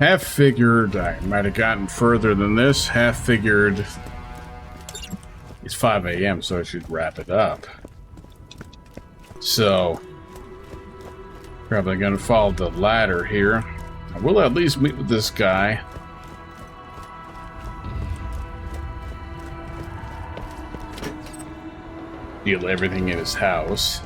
Half figured I might have gotten further than this. Half figured it's 5 a.m., so I should wrap it up. So, probably gonna follow the ladder here. I will at least meet with this guy. Steal everything in his house,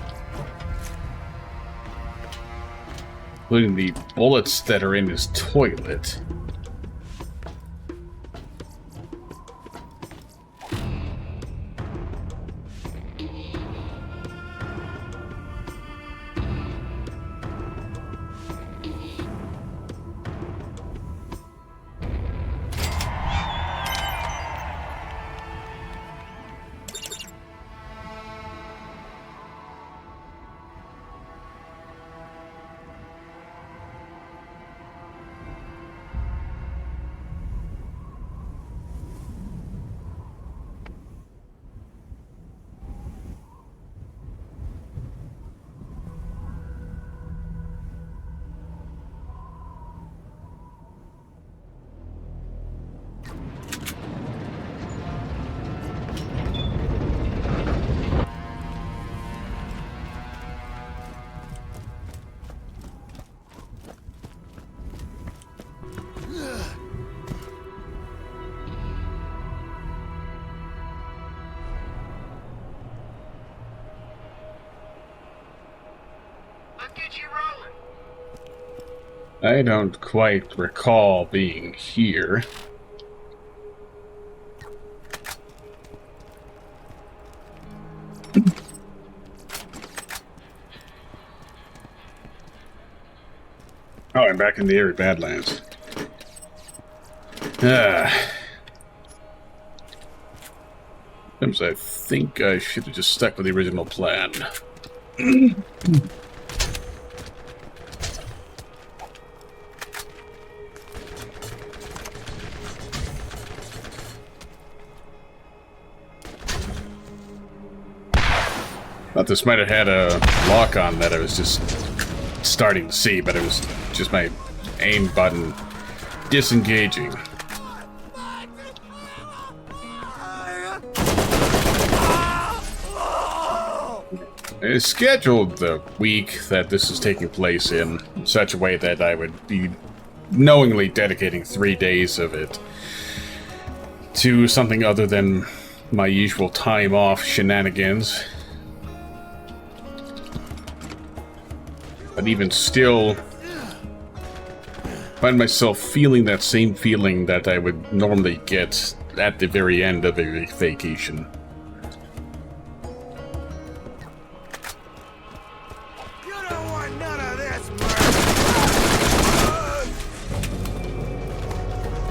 including the bullets that are in his toilet. I don't quite recall being here. Oh, I'm back in the Dahl Badlands. Sometimes I think I should have just stuck with the original plan. Thought this might have had a lock on that I was just starting to see, but it was just my aim button disengaging. I scheduled the week that this is taking place in such a way that I would be knowingly dedicating 3 days of it to something other than my usual time off shenanigans. But even still, find myself feeling that same feeling that I would normally get at the very end of a vacation. You don't want none of this,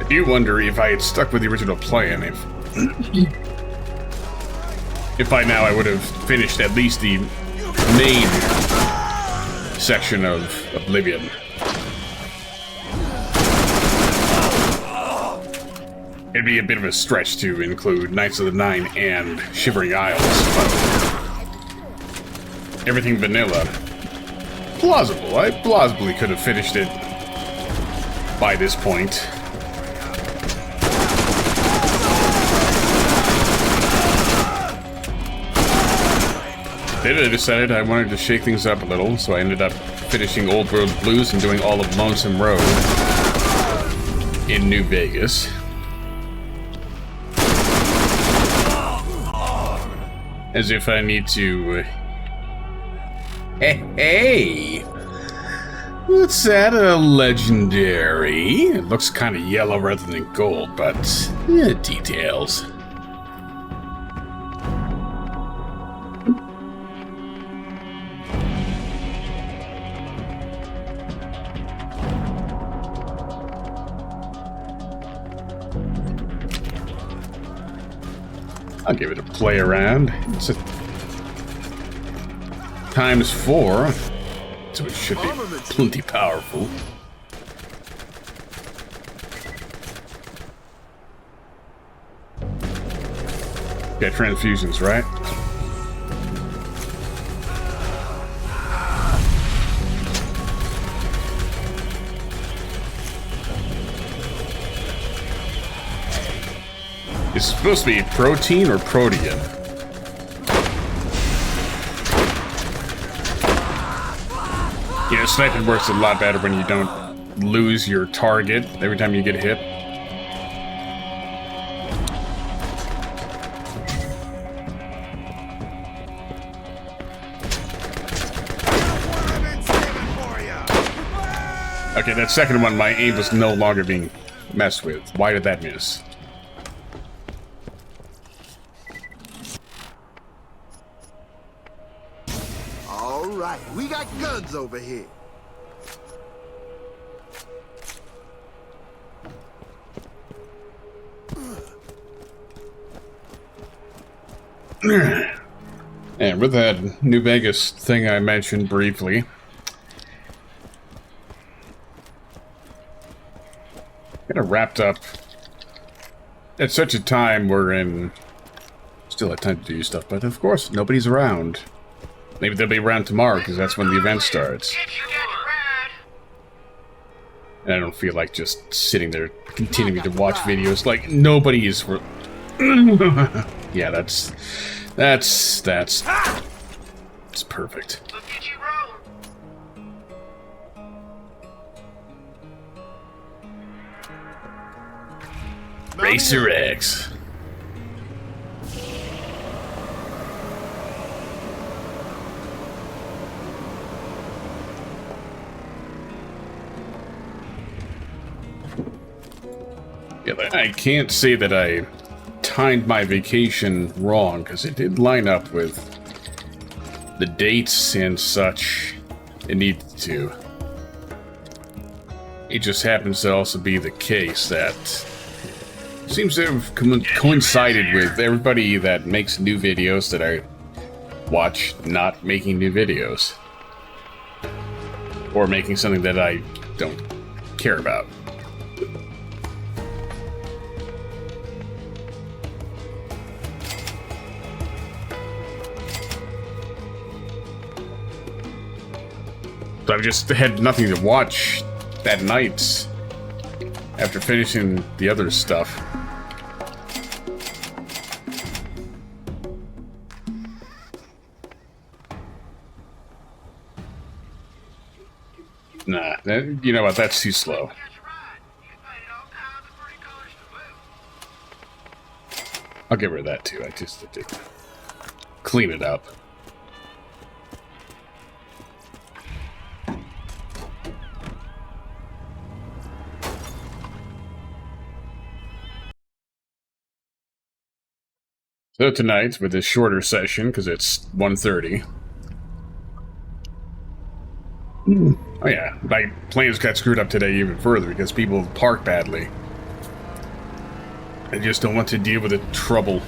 I do wonder if I had stuck with the original plan, if by now I would have finished at least the main section of Oblivion. It'd be a bit of a stretch to include Knights of the Nine and Shivering Isles, but everything vanilla. Plausible. I plausibly could have finished it by this point. Then I decided I wanted to shake things up a little, so I ended up finishing Old World Blues and doing all of Lonesome Road in New Vegas. As if I need to... Hey! What's that, a legendary? It looks kind of yellow rather than gold, but... details. I'll give it a play around. It's a ×4, so it should be plenty powerful. Got transfusions, right? It's supposed to be protein or protein. You know, sniping works a lot better when you don't lose your target every time you get hit. Okay, that second one, my aim was no longer being messed with. Why did that miss? All right, we got guns over here. And with that New Vegas thing I mentioned briefly, kind of wrapped up at such a time wherein still had time to do stuff, but of course nobody's around. Maybe they'll be around tomorrow because that's when the event starts. And I don't feel like just sitting there continuing to watch videos like nobody is. Yeah, that's it's perfect. Racer X. Yeah, I can't say that I timed my vacation wrong, because it did line up with the dates and such it needed to. It just happens to also be the case that seems to have coincided with everybody that makes new videos that I watch not making new videos. Or making something that I don't care about. So I've just had nothing to watch that night after finishing the other stuff. Nah, you know what, that's too slow. I'll get rid of that too, I just had to clean it up. So tonight, with this shorter session, because it's 1:30. Oh yeah, my plans got screwed up today even further because people park badly. I just don't want to deal with the trouble.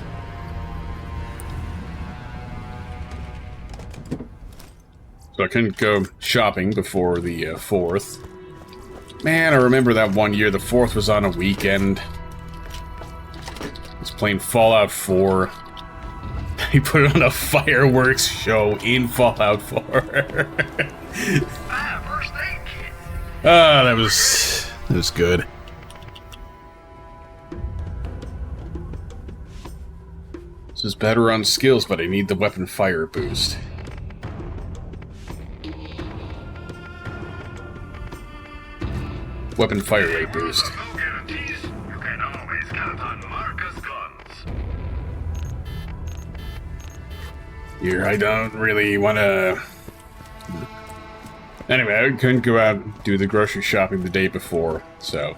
So I couldn't go shopping before the 4th. Man, I remember that one year the 4th was on a weekend. Playing Fallout 4. He put on a fireworks show in Fallout 4. Ah, that was good. This is better on skills, but I need the weapon fire boost. Weapon fire rate boost. Here, I don't really want to... Anyway, I couldn't go out and do the grocery shopping the day before, so...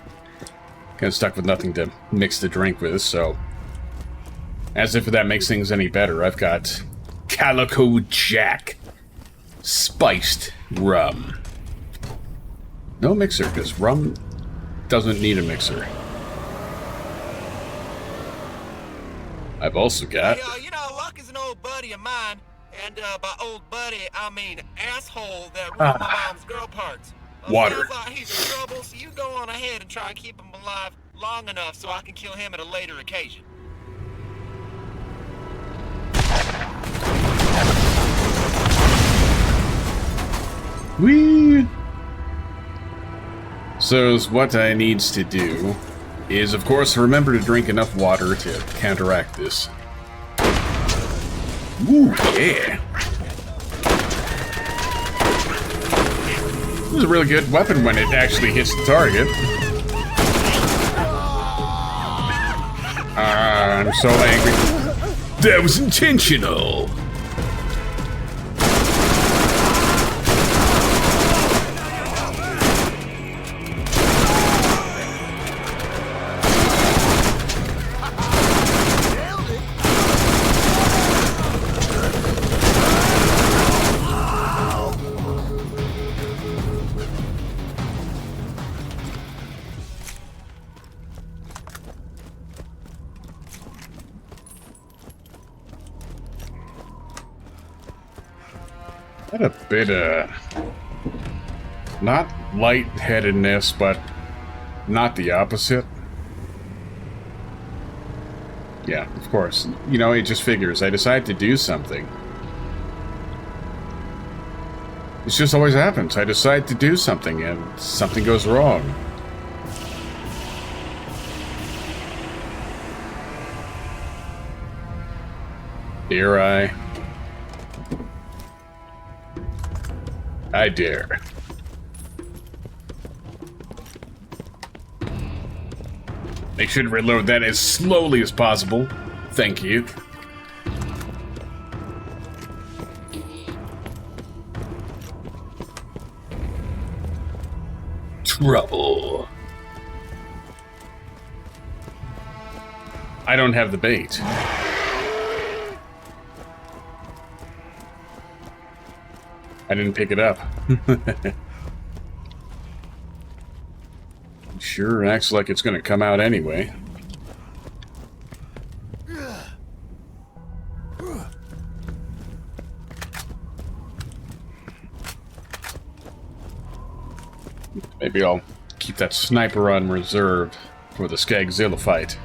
Kind of stuck with nothing to mix the drink with, so... As if that makes things any better, I've got Calico Jack spiced rum. No mixer, because rum doesn't need a mixer. I've also got... Hey, you know, Luck is an old buddy of mine, and by old buddy, I mean asshole that ruined my mom's girl parts. Water. Sounds like he's in trouble, so you go on ahead and try and keep him alive long enough so I can kill him at a later occasion. Whee! So what I needs to do is, of course, remember to drink enough water to counteract this. Ooh, yeah. This is a really good weapon when it actually hits the target. I'm so angry. That was intentional. Had a bit of, not lightheadedness, but not the opposite. Yeah, of course. You know, it just figures. I decide to do something. It just always happens. I decide to do something, and something goes wrong. Dare I? I dare. Make sure to reload that as slowly as possible. Thank you. Trouble. I don't have the bait. I didn't pick it up. Sure acts like it's gonna come out anyway. Maybe I'll keep that sniper on reserve for the Skagzilla fight.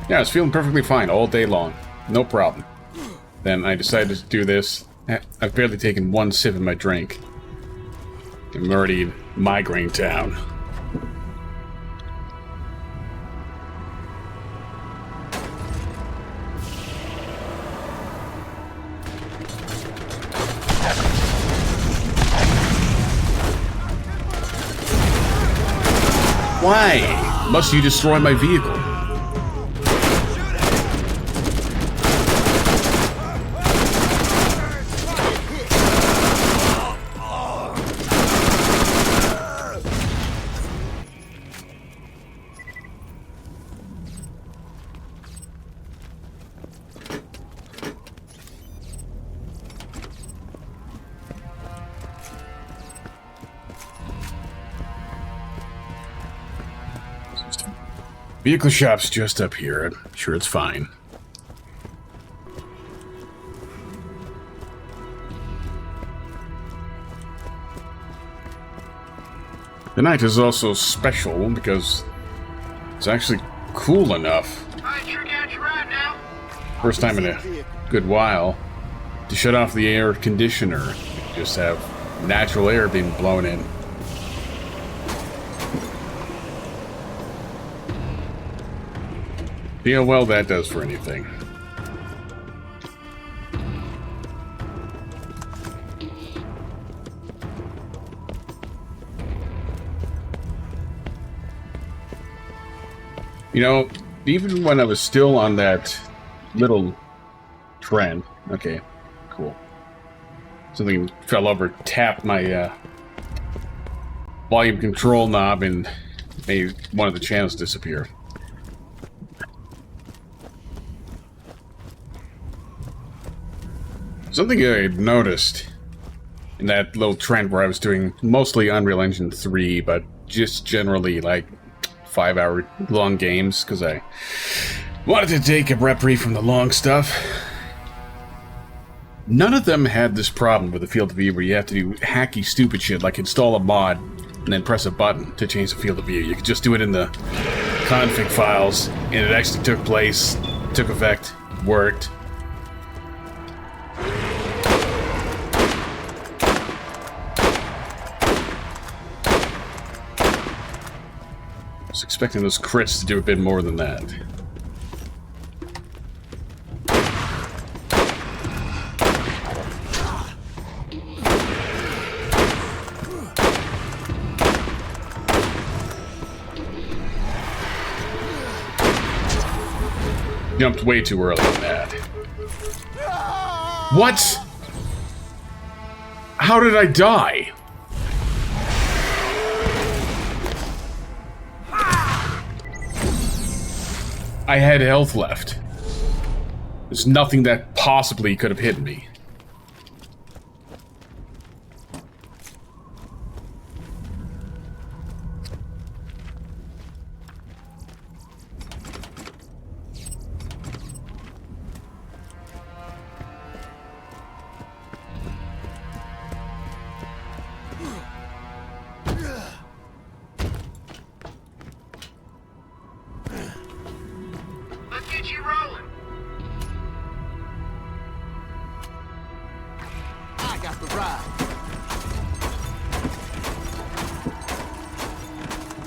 Yeah, I was feeling perfectly fine all day long. No problem. Then I decided to do this. I've barely taken one sip of my drink. I'm already in migraine town. Why must you destroy my vehicle? Vehicle shop's just up here. I'm sure it's fine. The night is also special because it's actually cool enough. I sure got you right now. First time in a good while to shut off the air conditioner. Just have natural air being blown in. See how well that does for anything. You know, even when I was still on that little trend, okay, cool. Something fell over, tapped my volume control knob and made one of the channels disappear. Something I had noticed in that little trend where I was doing mostly Unreal Engine 3, but just generally like 5-hour long games, because I wanted to take a reprieve from the long stuff. None of them had this problem with the field of view where you have to do hacky stupid shit like install a mod and then press a button to change the field of view. You could just do it in the config files and it actually took place, took effect, worked. expecting those crits to do a bit more than that. Jumped way too early on that. What? How did I die? I had health left. There's nothing that possibly could have hit me.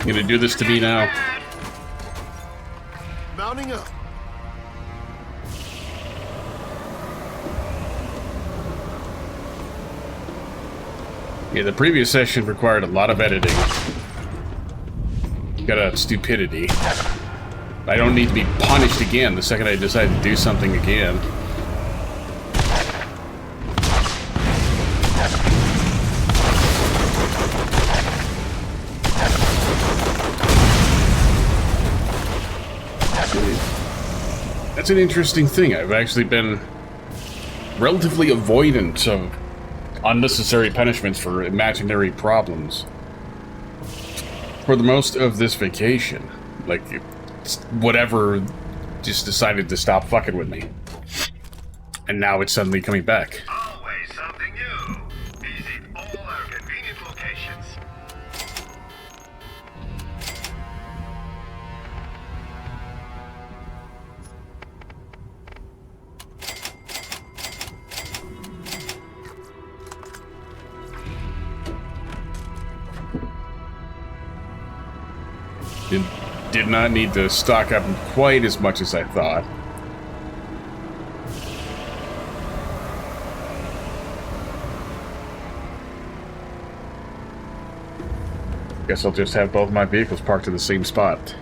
You gonna do this to me now? Mounting up. Yeah, the previous session required a lot of editing. Got a stupidity. I don't need to be punished again the second I decide to do something again. That's an interesting thing. I've actually been relatively avoidant of unnecessary punishments for imaginary problems for the most of this vacation. Like, whatever just decided to stop fucking with me. And now it's suddenly coming back. Always something new. Visit all our convenient locations. Did not need to stock up quite as much as I thought. Guess I'll just have both my vehicles parked in the same spot.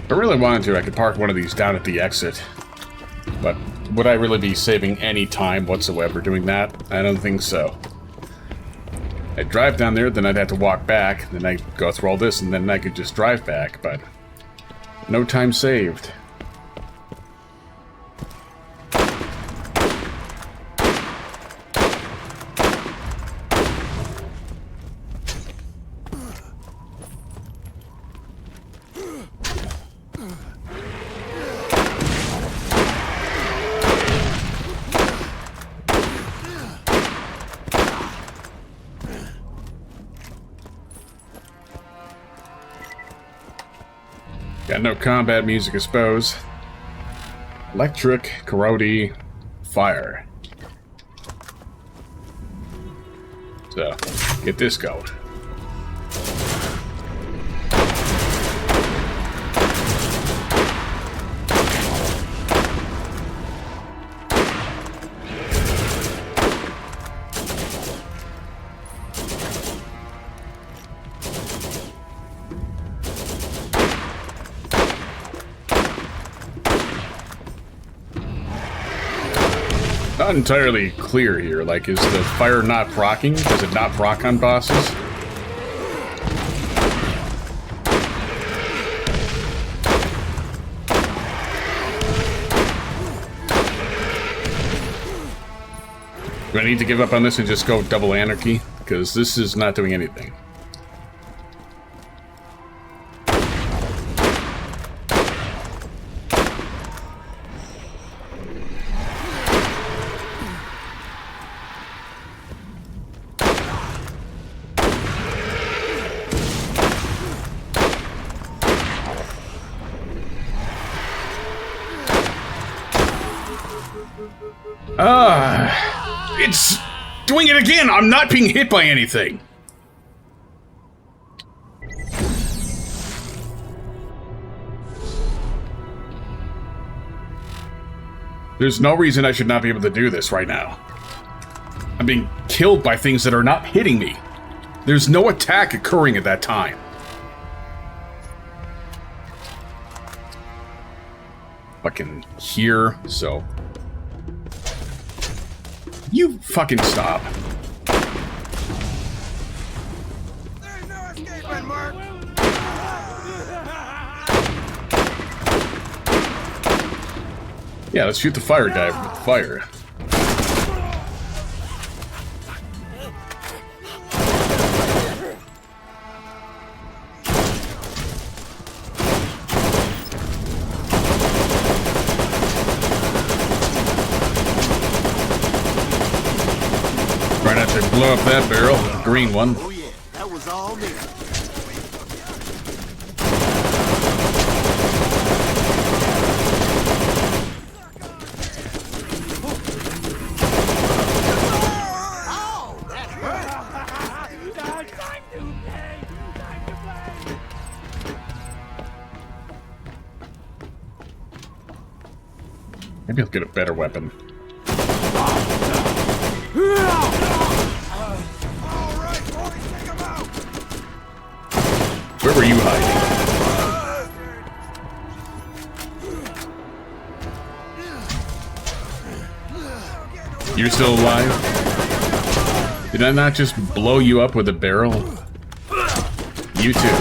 If I really wanted to, I could park one of these down at the exit. But would I really be saving any time whatsoever doing that? I don't think so. I'd drive down there, then I'd have to walk back, then I'd go through all this, and then I could just drive back, but no time saved. Got no combat music, I suppose. Electric, karate, fire. So, get this going. Not entirely clear here. Like, is the fire not proccing? Does it not proc on bosses? Do I need to give up on this and just go double anarchy? Because this is not doing anything. It's doing it again! I'm not being hit by anything! There's no reason I should not be able to do this right now. I'm being killed by things that are not hitting me. There's no attack occurring at that time. Fucking here, so... You fucking stop. There's no escaping, Mark. Yeah, let's shoot the fire guy with fire. Try not to blow up that barrel, the green one. Oh yeah, that was all me. Oh, that hurt. Maybe I'll get a better weapon. All right, boys, take 'em out. Where were you hiding? You're still alive? Did I not just blow you up with a barrel? You too.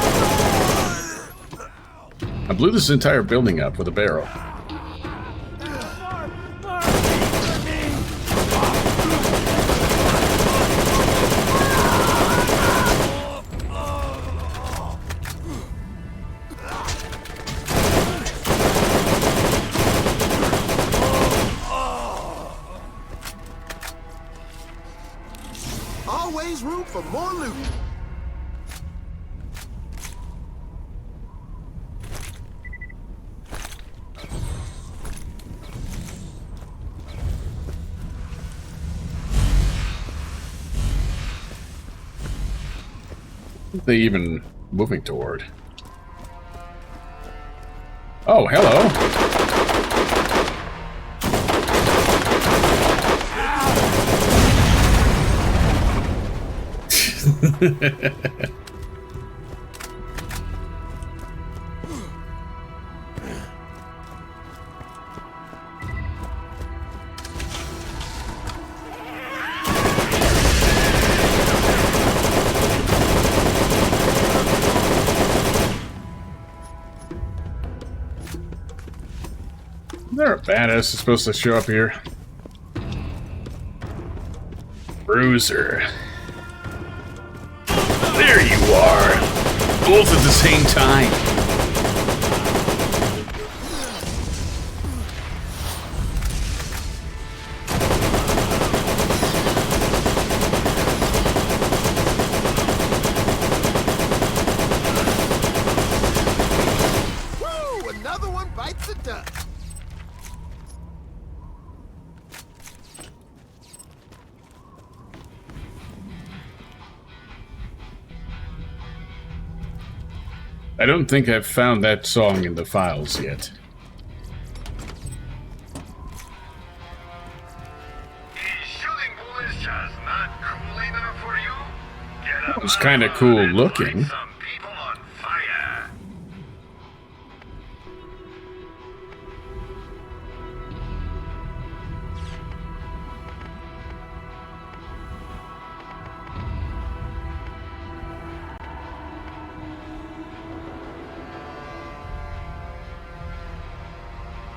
I blew this entire building up with a barrel. Always room for more loot. What are they even moving toward? Oh, hello. Is there a badass that's supposed to show up here? Bruiser. There you are! Both at the same time! Woo! Another one bites the dust. I don't think I've found that song in the files yet. Is shooting bullets just not cool enough for you? Get up It was out kinda of cool and looking. light some people on fire.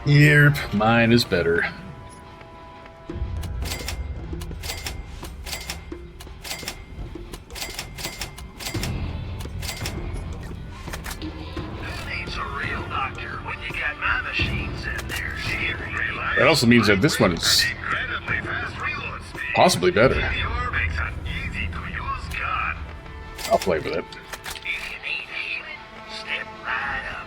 Yep, mine is better. Who needs a real doctor when you got my machines in there? That also means that this one is incredibly fast reload speed. possibly better. Meteor makes an easy-to-use gun. I'll play with it. If you need healing, step right up.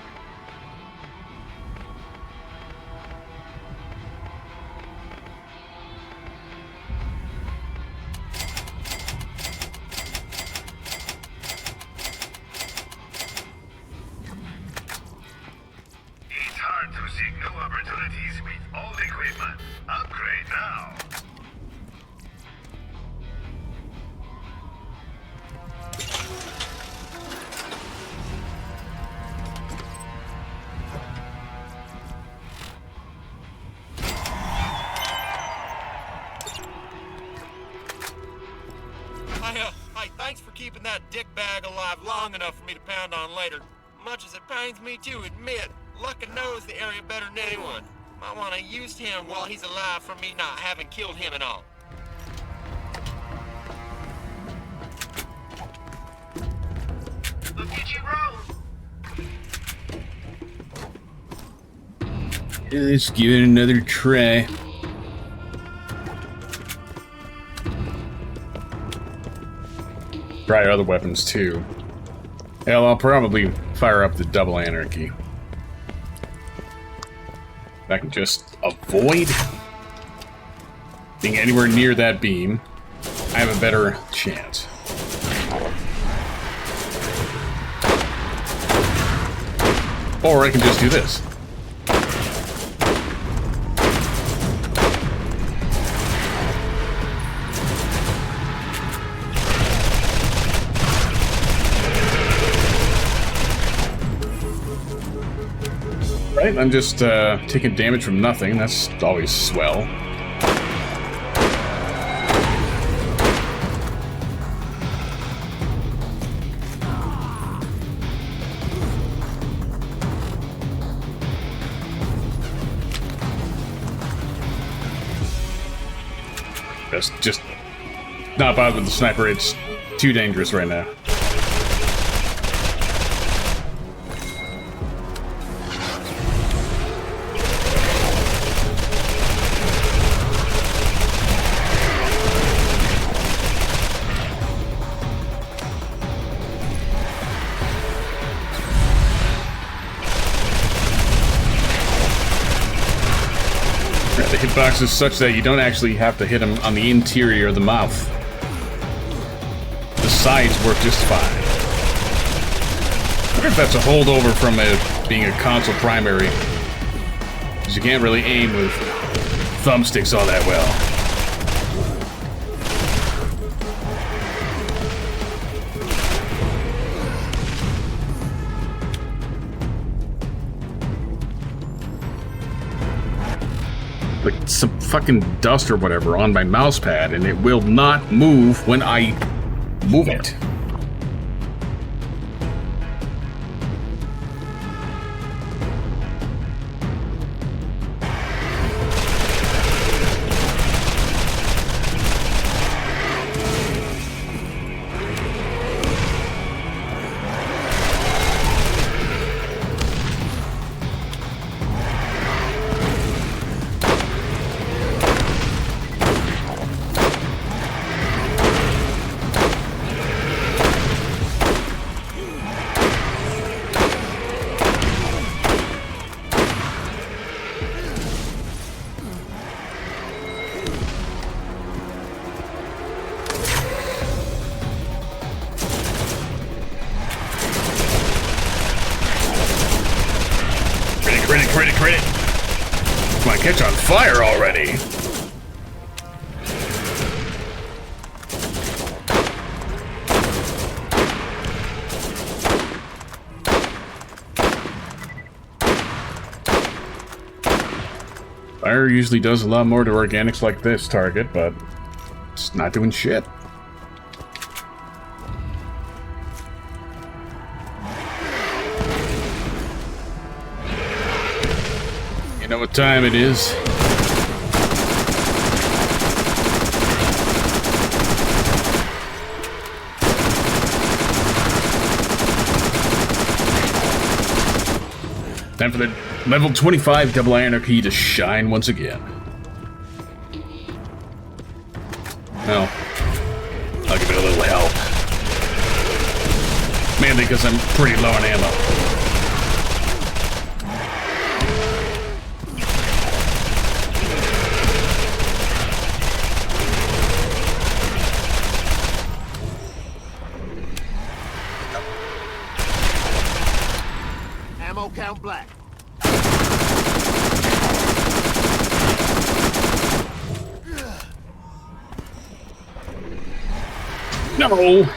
It's hard to seek new opportunities with old equipment. keeping that dickbag alive long enough for me to pound on later. Much as it pains me to admit, Luckin knows the area better than anyone. Might want to use him while he's alive for me not having killed him and all. Look at you roll. Let's give it another try. Try other weapons too. Hell, I'll probably fire up the double anarchy. If I can just avoid being anywhere near that beam, I have a better chance. Or I can just do this. Right, I'm just taking damage from nothing. That's always swell. Just not bothered with the sniper. It's too dangerous right now. The hitbox is such that you don't actually have to hit him on the interior of the mouth. The sides work just fine. I wonder if that's a holdover from it being a console primary. Because you can't really aim with thumbsticks all that well. Like some fucking dust or whatever on my mouse pad, and it will not move when I move it. Crit! Come on, catch on fire already! Fire usually does a lot more to organics like this target, but it's not doing shit. You know what time it is? Time for the level 25 double anarchy to shine once again. Well, I'll give it a little help. Mainly because I'm pretty low on ammo. Ammo count black. No!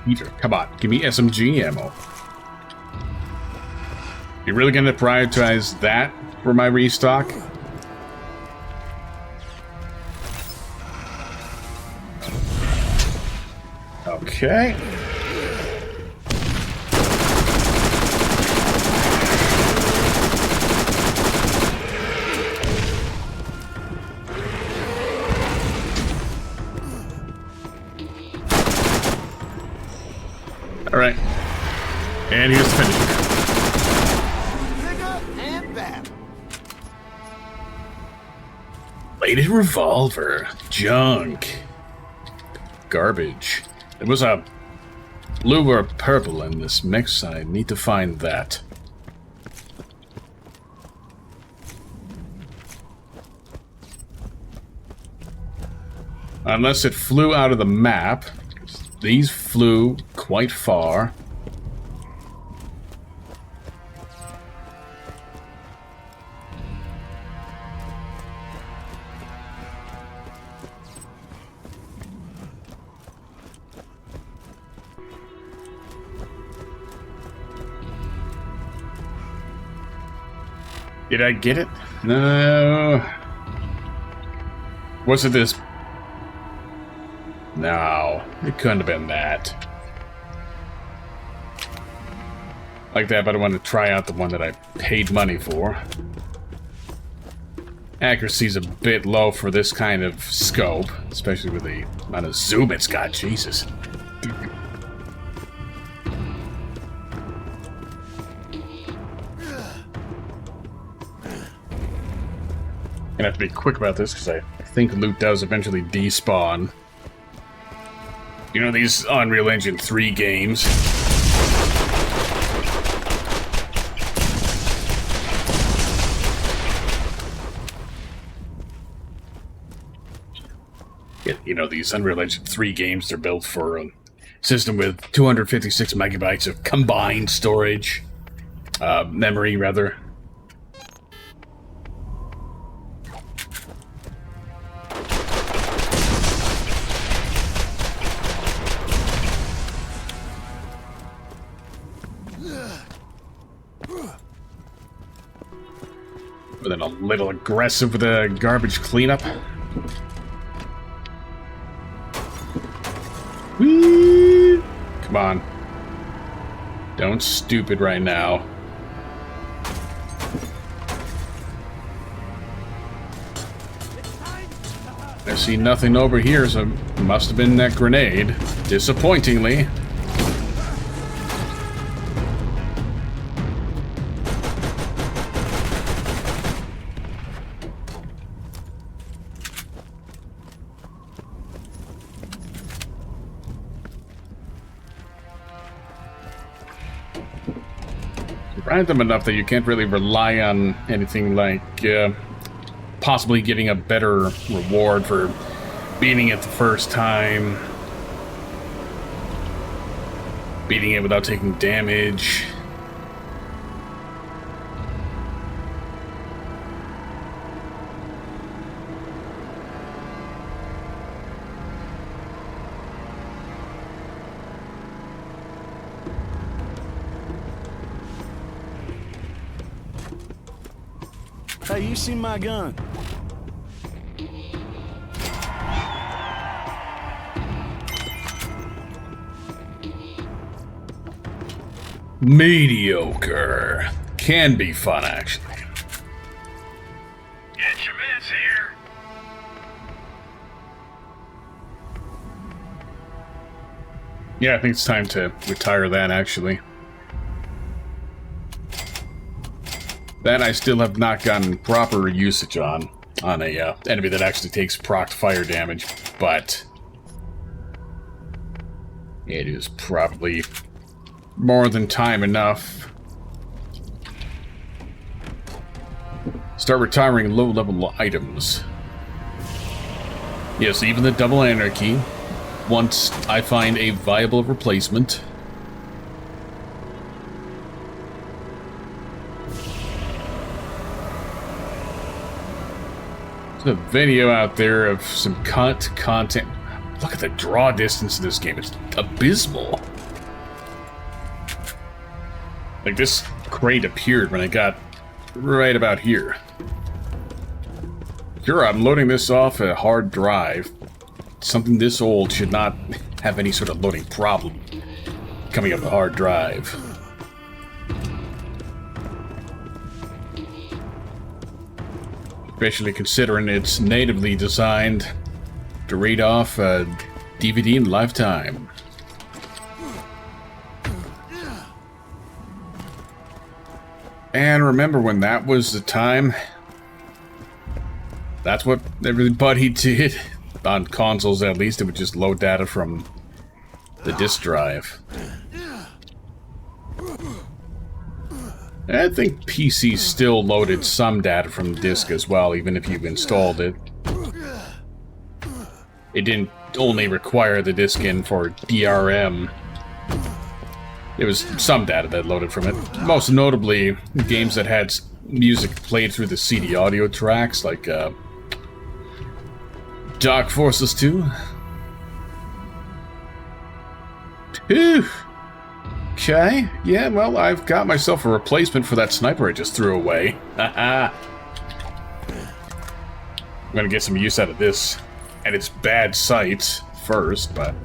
Peter, come on, give me SMG ammo. You really gonna prioritize that for my restock? Okay. All right. And here's the finisher. Bigger and better. Bladed revolver. Junk. Garbage. There was a blue or purple in this mix. I need to find that. Unless it flew out of the map. These flew quite far. Did I get it? No. Was it this? No, it couldn't have been that. Like that, but I want to try out the one that I paid money for. Accuracy's a bit low for this kind of scope, especially with the amount of zoom it's got. Jesus. Gonna have to be quick about this because I think loot does eventually despawn. You know, these Unreal Engine 3 games. You know, these Unreal Engine 3 games, they're built for a system with 256 megabytes of combined storage. Memory, rather. But then a little aggressive with the garbage cleanup. Whee! Come on. Don't stupid right now. I see nothing over here, so it must have been that grenade. Disappointingly. Random enough that you can't really rely on anything like possibly getting a better reward for beating it the first time, beating it without taking damage. Hey, you seen my gun? Mediocre. Can be fun, actually. Get your meds here. Yeah, I think it's time to retire that, actually. That I still have not gotten proper usage on a enemy that actually takes proc fire damage, but it is probably more than time enough. Start retiring low-level items. Yes, even the double anarchy, once I find a viable replacement. There's a video out there of some content. Look at the draw distance in this game. It's abysmal. Like, this crate appeared when I got right about here. Sure, I'm loading this off a hard drive. Something this old should not have any sort of loading problem coming up a hard drive. Especially considering it's natively designed to read off a DVD in lifetime. And remember when that was the time? That's what everybody did. On consoles, at least, it would just load data from the disk drive. I think PC still loaded some data from the disk as well, even if you've installed it. It didn't only require the disk in for DRM. There was some data that loaded from it. Most notably, games that had music played through the CD audio tracks, like Dark Forces 2. Phew. Okay, yeah, well, I've got myself a replacement for that sniper I just threw away. Haha. I'm gonna get some use out of this and its bad sight first, but...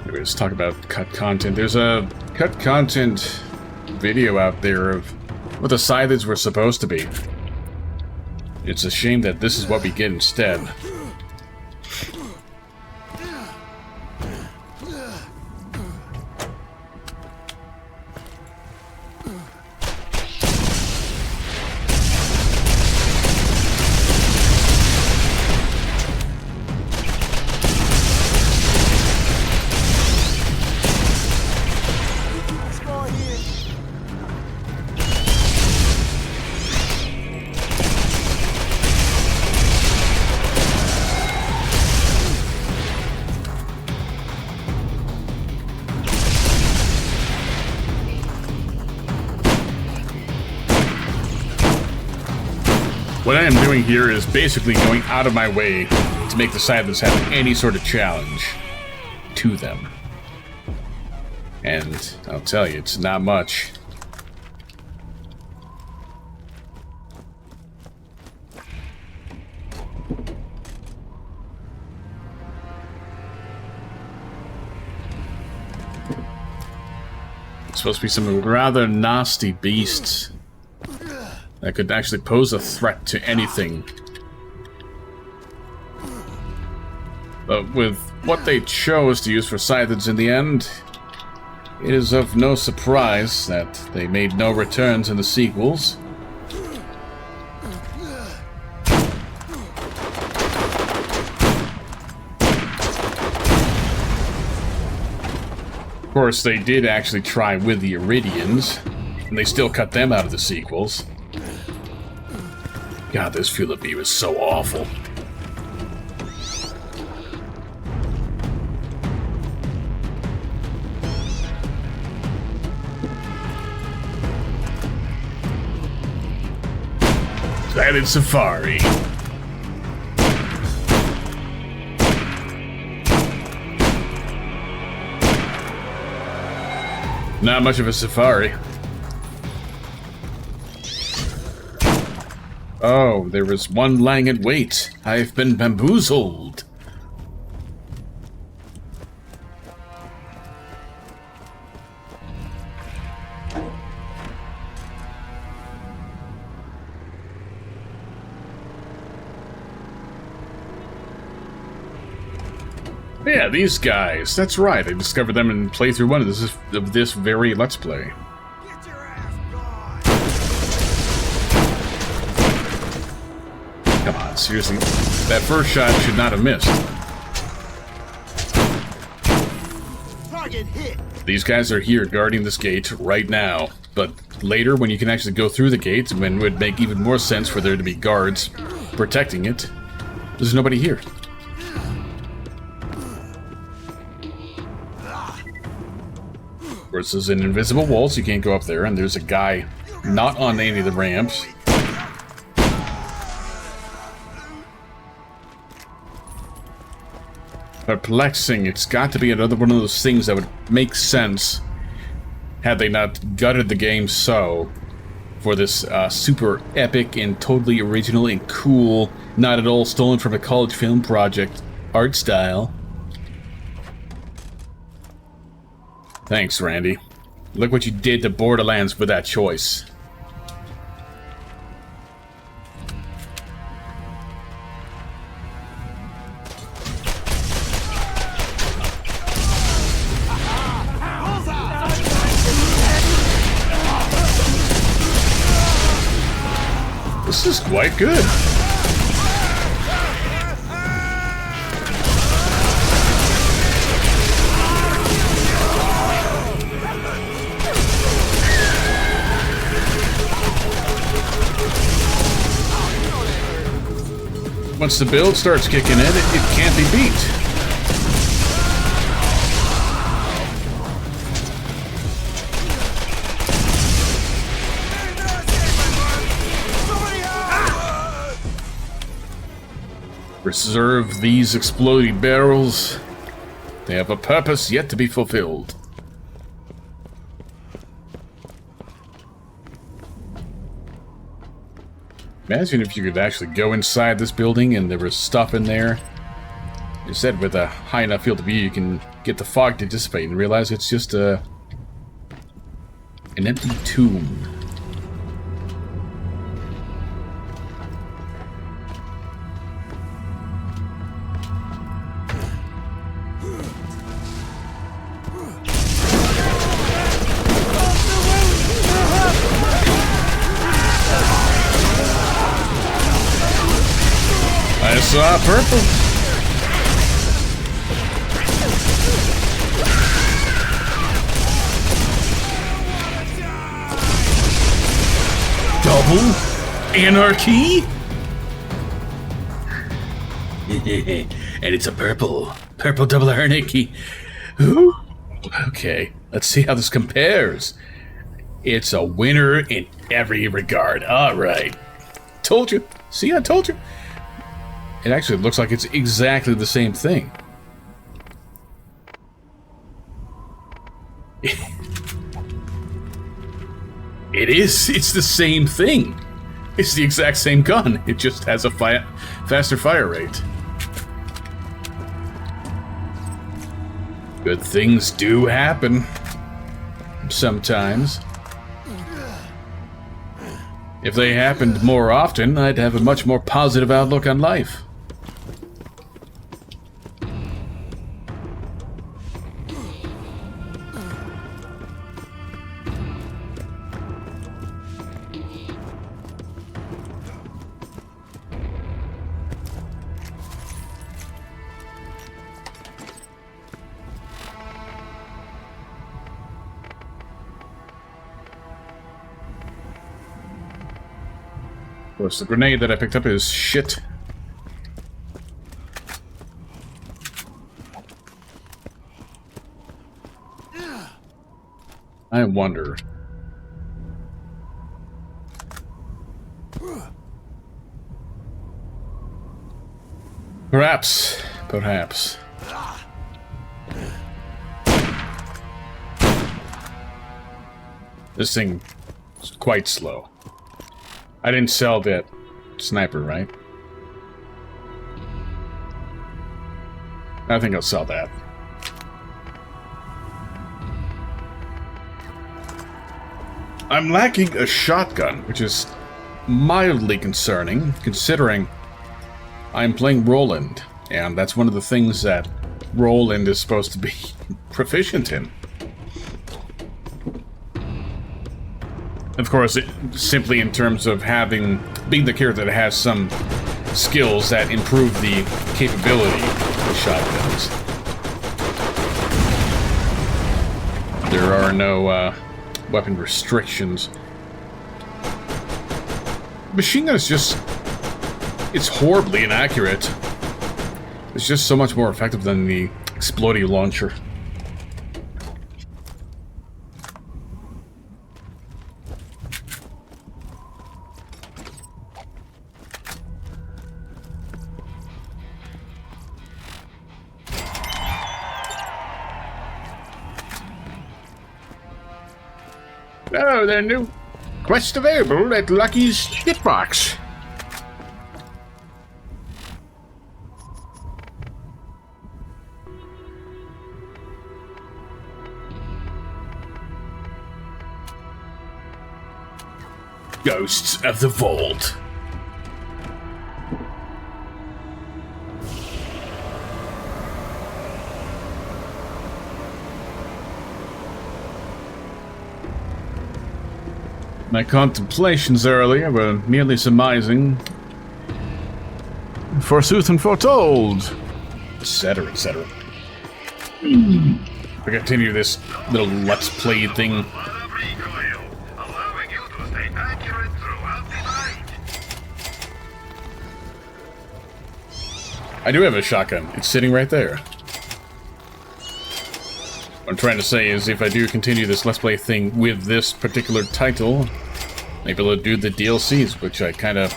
Anyway, let's talk about cut content. There's a cut content video out there of what the Scythers were supposed to be. It's a shame that this is what we get instead. What I am doing here is basically going out of my way to make the Scythers have any sort of challenge to them. And I'll tell you, it's not much. It's supposed to be some rather nasty beasts that could actually pose a threat to anything. But with what they chose to use for Scythers in the end, it is of no surprise that they made no returns in the sequels. Of course, they did actually try with the Iridians, and they still cut them out of the sequels. God, this field of view is so awful. Silent Safari. Not much of a safari. Oh, there is one lying in wait. I've been bamboozled. Yeah, these guys. That's right. I discovered them in playthrough 1 of this very Let's Play. Get your ass gone! Come on, seriously. That first shot should not have missed. Target hit! These guys are here guarding this gate right now. But later, when you can actually go through the gate, when it would make even more sense for there to be guards protecting it, there's nobody here. Of course, there's an invisible wall, so you can't go up there, and there's a guy Not on any of the ramps. Perplexing. It's got to be another one of those things that would make sense had they not gutted the game so for this super epic and totally original and cool, not at all stolen from a college film project art style. Thanks, Randy. Look what you did to Borderlands with that choice. This is quite good. Once the build starts kicking in, it can't be beat. Preserve these exploding barrels. They have a purpose yet to be fulfilled. Imagine if you could actually go inside this building and there was stuff in there. Instead, with a high enough field of view, you can get the fog to dissipate and realize it's just an empty tomb. I saw purple. Double anarchy? And it's a purple. Purple double anarchy. Ooh. Okay, let's see how this compares. It's a winner in every regard. Alright. Told you. See, I told you. It actually looks like it's exactly the same thing. It is. It's the same thing. It's the exact same gun. It just has a faster fire rate. Good things do happen. Sometimes. If they happened more often, I'd have a much more positive outlook on life. Of course, the grenade that I picked up is shit. I wonder. Perhaps. This thing is quite slow. I didn't sell that sniper, right? I think I'll sell that. I'm lacking a shotgun, which is mildly concerning, considering I'm playing Roland, and that's one of the things that Roland is supposed to be proficient in. Of course, simply in terms of being the character that has some skills that improve the capability of shotguns. There are no weapon restrictions. Machine gun is just... it's horribly inaccurate. It's just so much more effective than the exploding launcher. Oh, there are new quests available at Lucky's Shitbox. Ghosts of the Vault. My contemplations earlier were merely surmising, forsooth and foretold, etc., etc. We continue this little let's play thing. Recoil, allowing you to stay accurate throughout the night. I do have a shotgun. It's sitting right there. What I'm trying to say is, if I do continue this Let's Play thing with this particular title, maybe I'll do the DLCs, which I kind of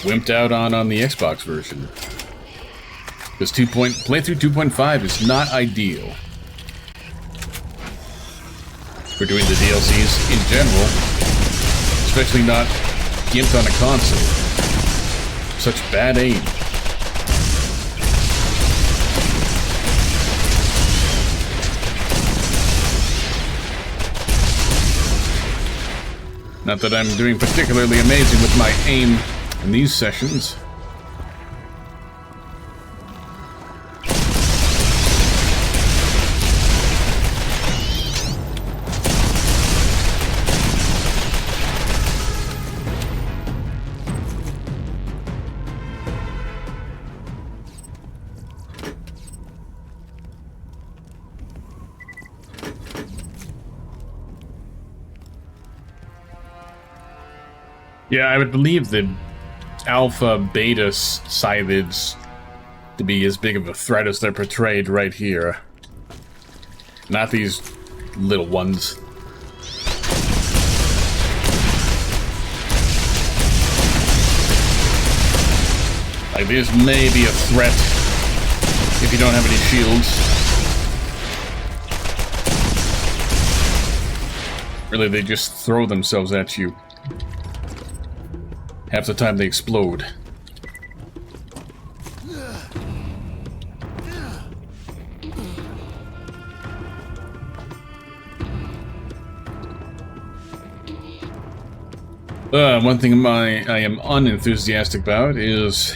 wimped out on the Xbox version. This playthrough 2.5 is not ideal for doing the DLCs in general, especially not gimped on a console. Such bad aim. Not that I'm doing particularly amazing with my aim in these sessions. Yeah, I would believe the alpha beta scythids to be as big of a threat as they're portrayed right here. Not these little ones. Like, this may be a threat if you don't have any shields. Really, they just throw themselves at you. Half the time they explode. One thing I am unenthusiastic about is